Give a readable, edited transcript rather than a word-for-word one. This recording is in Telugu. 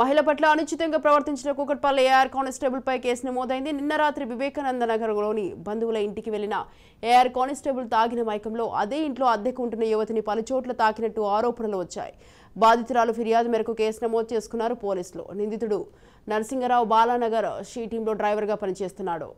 మహిళ పట్ల అనుచితంగా ప్రవర్తించిన కూకట్పల్లి ఏఆర్ కానిస్టేబుల్ పై కేసు నమోదైంది. నిన్న రాత్రి వివేకానంద నగర్లోని బంధువుల ఇంటికి వెళ్లిన ఏఆర్ కానిస్టేబుల్ తాగిన మైకంలో అదే ఇంట్లో అద్దెకు ఉంటున్న యువతిని పలుచోట్ల తాకినట్టు ఆరోపణలు వచ్చాయి. బాధితురాలు ఫిర్యాదు మేరకు కేసు నమోదు చేసుకున్నారు పోలీసులు. నిందితుడు నరసింగరావు బాలానగర్ షీ టీంలో డ్రైవర్గా పనిచేస్తున్నాడు.